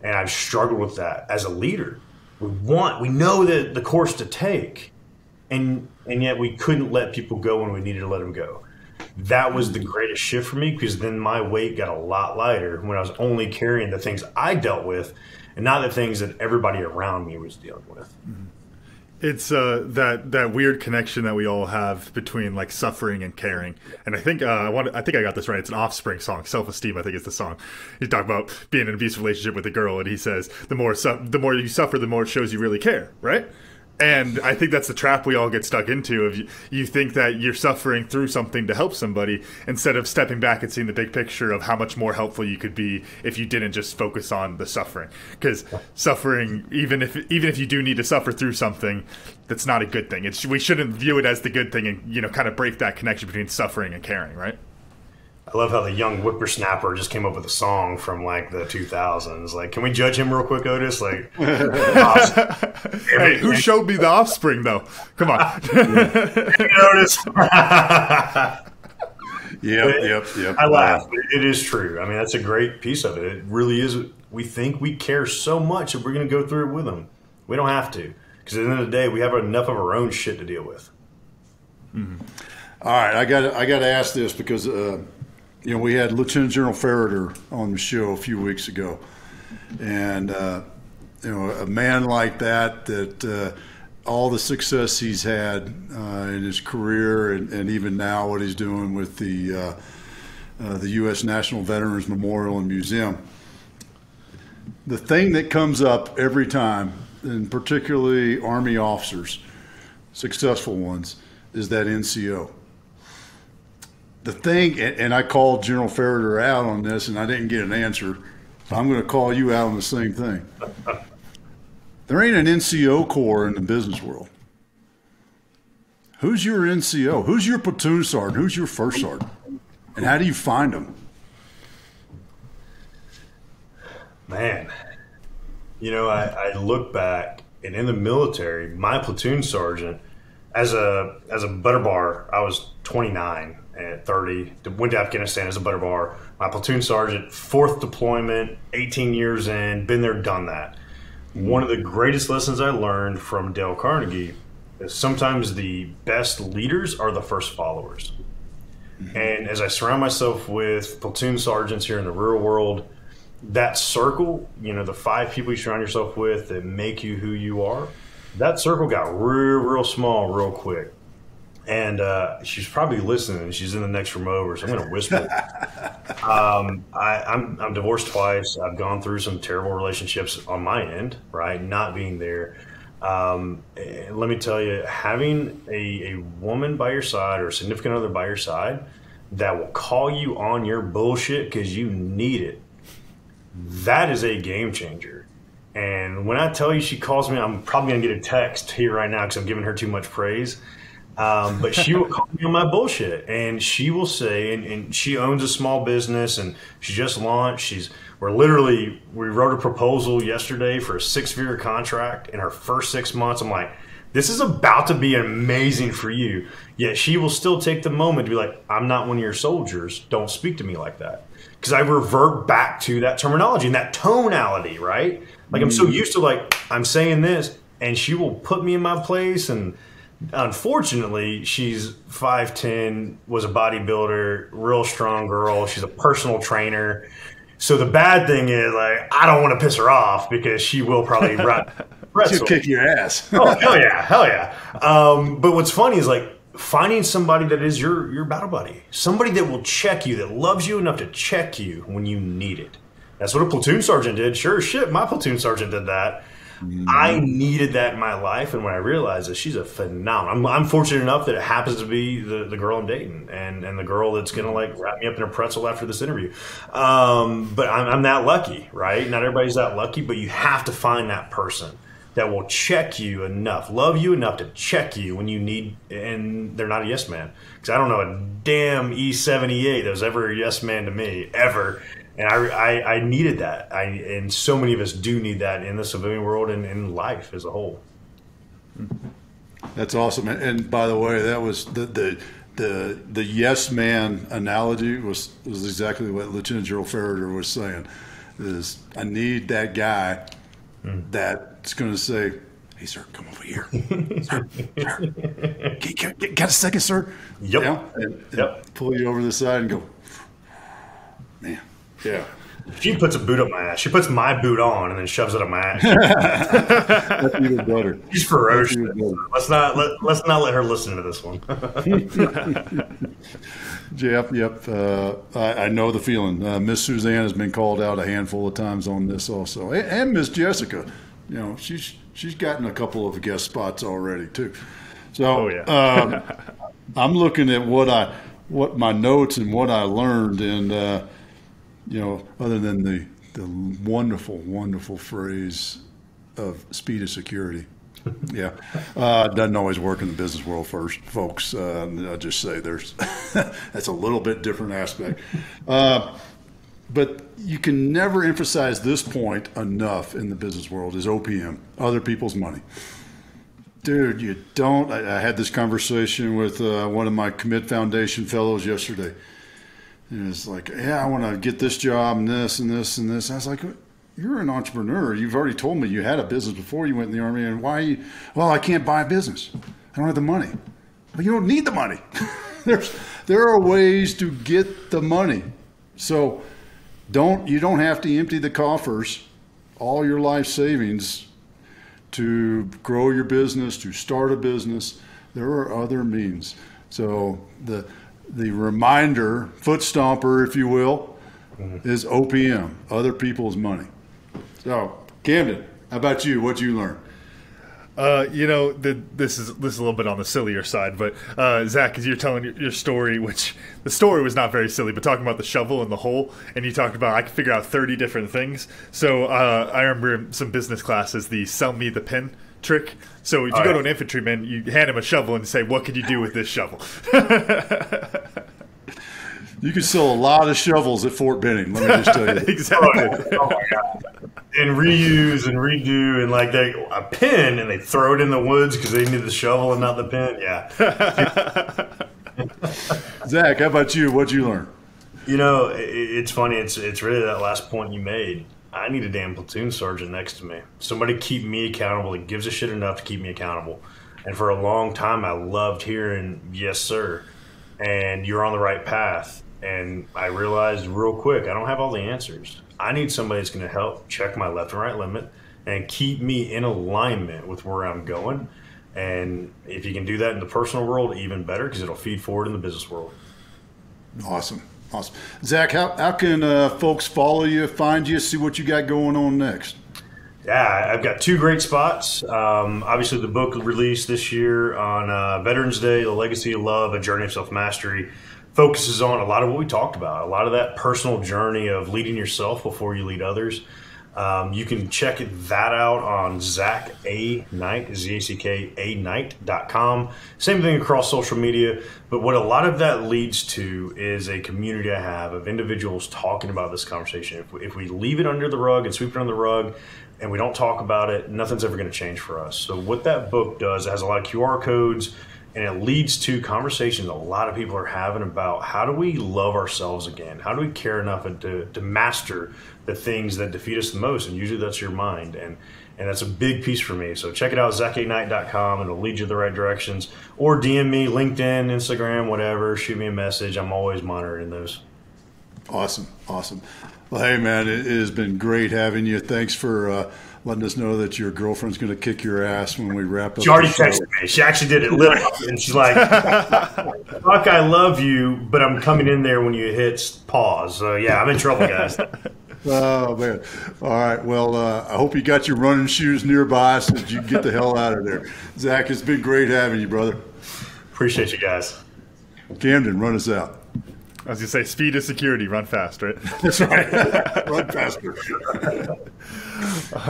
And I've struggled with that as a leader. We know that the course to take. And yet we couldn't let people go when we needed to let them go. That was the greatest shift for me, because then my weight got a lot lighter when I was only carrying the things I dealt with and not the things that everybody around me was dealing with. It's that weird connection that we all have between like suffering and caring. And I think I got this right. It's an Offspring song, Self-Esteem, I think is the song. He talked about being in an abusive relationship with a girl, and he says the more you suffer, the more it shows you really care, right? And I think that's the trap we all get stuck into. If you think that you're suffering through something to help somebody, instead of stepping back and seeing the big picture of how much more helpful you could be if you didn't just focus on the suffering. Because suffering, even if you do need to suffer through something, that's not a good thing. We shouldn't view it as the good thing, and kind of break that connection between suffering and caring, right? I love how the young whippersnapper just came up with a song from like the 2000s. Like, can we judge him real quick, Otis? Like, hey, who showed me the Offspring though? Come on, Otis. Yep. I laugh, but it is true. I mean, that's a great piece of it. It really is. We think we care so much that we're going to go through it with them. We don't have to, because at the end of the day, we have enough of our own shit to deal with. Mm-hmm. All right, I got to ask this because. We had Lieutenant General Ferreter on the show a few weeks ago, and a man like that all the success he's had in his career, and even now what he's doing with the U.S. National Veterans Memorial and Museum. The thing that comes up every time, and particularly Army officers, successful ones, is that NCO. The thing, and I called General Ferreter out on this, and I didn't get an answer. So I'm going to call you out on the same thing. There ain't an NCO corps in the business world. Who's your NCO? Who's your platoon sergeant? Who's your first sergeant? And how do you find them? Man, I look back, and in the military, my platoon sergeant, as a butter bar, I was 29. At 30, went to Afghanistan as a butter bar. My platoon sergeant, 4th deployment, 18 years in, been there, done that. One of the greatest lessons I learned from Dale Carnegie is sometimes the best leaders are the first followers. Mm-hmm. And as I surround myself with platoon sergeants here in the real world, that circle, the 5 people you surround yourself with that make you who you are, that circle got real small real quick. And she's probably listening. She's in the next room over, so I'm going to whisper. I'm divorced twice. I've gone through some terrible relationships on my end, right? Not being there. Let me tell you, having a woman by your side or a significant other by your side that will call you on your bullshit because you need it, that is a game changer. And when I tell you she calls me, I'm probably going to get a text here right now because I'm giving her too much praise. But she will call me on my bullshit, and she will say, and she owns a small business, and she just launched. We wrote a proposal yesterday for a 6-figure contract in her first 6 months. I'm like, this is about to be amazing for you. Yet she will still take the moment to be like, I'm not one of your soldiers. Don't speak to me like that. Because I revert back to that terminology and that tonality, right? Like I'm so used to like, I'm saying this, and she will put me in my place. And unfortunately, she's 5'10", was a bodybuilder, real strong girl. She's a personal trainer. So the bad thing is, like, I don't want to piss her off because she will probably run. She'll kick your ass. Oh, hell yeah. But what's funny is, like, finding somebody that is your battle buddy, somebody that will check you, that loves you enough to check you when you need it. That's what a platoon sergeant did. Sure as shit, my platoon sergeant did that. I needed that in my life, and when I realized that, she's a phenomenal. I'm fortunate enough that it happens to be the girl I'm dating, and the girl that's gonna like wrap me up in a pretzel after this interview. But I'm that lucky, right? Not everybody's that lucky, but you have to find that person that will check you enough, love you enough to check you when you need, and they're not a yes man. Because I don't know a damn E78 that was ever a yes man to me, ever. And I needed that. And so many of us do need that in the civilian world and in life as a whole. That's awesome. And by the way, that was the yes man analogy was exactly what Lieutenant General Farrader was saying. Is I need that guy that's going to say, "Hey, sir, come over here. Sir, got a second, sir?" Yep. Yeah? And pull you over the side and go, man. Yeah. She puts a boot up my ass. She puts my boot on and then shoves it up my ass. That's even better. She's ferocious. Let's not let her listen to this one. Yep. I know the feeling. Miss Suzanne has been called out a handful of times on this also, and Miss Jessica. You know, she's gotten a couple of guest spots already too. So I'm looking at what my notes and what I learned, and you know, other than the wonderful, wonderful phrase of speed of security. Yeah. Doesn't always work in the business world first, folks. I'll just say that's a little bit different aspect. But you can never emphasize this point enough in the business world is OPM, other people's money. Dude, you don't. I had this conversation with one of my Commit Foundation fellows yesterday. And it's like, yeah, I want to get this job and this and this and this. I was like, you're an entrepreneur. You've already told me you had a business before you went in the Army. And why? Well, I can't buy a business. I don't have the money. But you don't need the money. There are ways to get the money. So you don't have to empty the coffers, all your life savings, to grow your business, to start a business. There are other means. So the reminder, foot stomper, if you will, is OPM, other people's money. So, Camden, how about you? What'd you learn? You know, this is a little bit on the sillier side, but Zach, as you're telling your story, which the story was not very silly, but talking about the shovel and the hole, and you talked about I could figure out 30 different things. So I remember in some business classes, the sell me the pin trick. So if you go to an infantryman, you hand him a shovel and say, "What could you do with this shovel?" You could sell a lot of shovels at Fort Benning, let me just tell you. Exactly. Oh my God. And reuse and redo, and like a pin, and they throw it in the woods because they need the shovel and not the pin. Yeah. Zach, how about you? What'd you learn? You know, it's funny. It's really that last point you made. I need a damn platoon sergeant next to me. Somebody keep me accountable that gives a shit enough to keep me accountable. And for a long time, I loved hearing, "Yes, sir," and "You're on the right path." And I realized real quick, I don't have all the answers. I need somebody that's going to help check my left and right limit and keep me in alignment with where I'm going. And if you can do that in the personal world, even better, because it'll feed forward in the business world. Awesome. Zach, how can folks follow you, find you, see what you got going on next? Yeah, I've got two great spots. Obviously, the book released this year on Veterans Day, The Legacy of Love, A Journey of Self-Mastery, focuses on a lot of what we talked about, a lot of that personal journey of leading yourself before you lead others. You can check that out on Zack A. Knight, ZACKAKnight.com. Same thing across social media. But what a lot of that leads to is a community I have of individuals talking about this conversation. If we leave it under the rug and sweep it under the rug and we don't talk about it, nothing's ever going to change for us. So what that book does, it has a lot of QR codes, and it leads to conversations a lot of people are having about how do we love ourselves again? How do we care enough to master the things that defeat us the most? And usually that's your mind. And that's a big piece for me. So check it out, ZackKnight.com. It'll lead you the right directions. Or DM me, LinkedIn, Instagram, whatever. Shoot me a message. I'm always monitoring those. Awesome. Well, hey, man, it has been great having you. Thanks for letting us know that your girlfriend's going to kick your ass when we wrap up. She already texted me. She actually did it literally. And she's like, fuck, I love you, but I'm coming in there when you hit pause. So, yeah, I'm in trouble, guys. Oh, man. All right. Well, I hope you got your running shoes nearby so that you can get the hell out of there. Zach, it's been great having you, brother. Appreciate you guys. Camden, run us out. I was going to say, speed is security. Run fast, right? That's right. Run faster.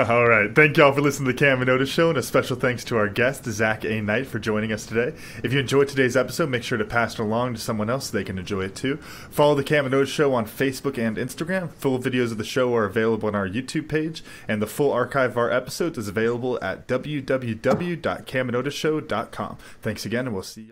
All right. Thank y'all for listening to the Cam Otis Show, and a special thanks to our guest, Zack Knight, for joining us today. If you enjoyed today's episode, make sure to pass it along to someone else so they can enjoy it too. Follow the Cam Otis Show on Facebook and Instagram. Full videos of the show are available on our YouTube page, and the full archive of our episodes is available at www.camandotisshow.com. Thanks again, and we'll see y'all.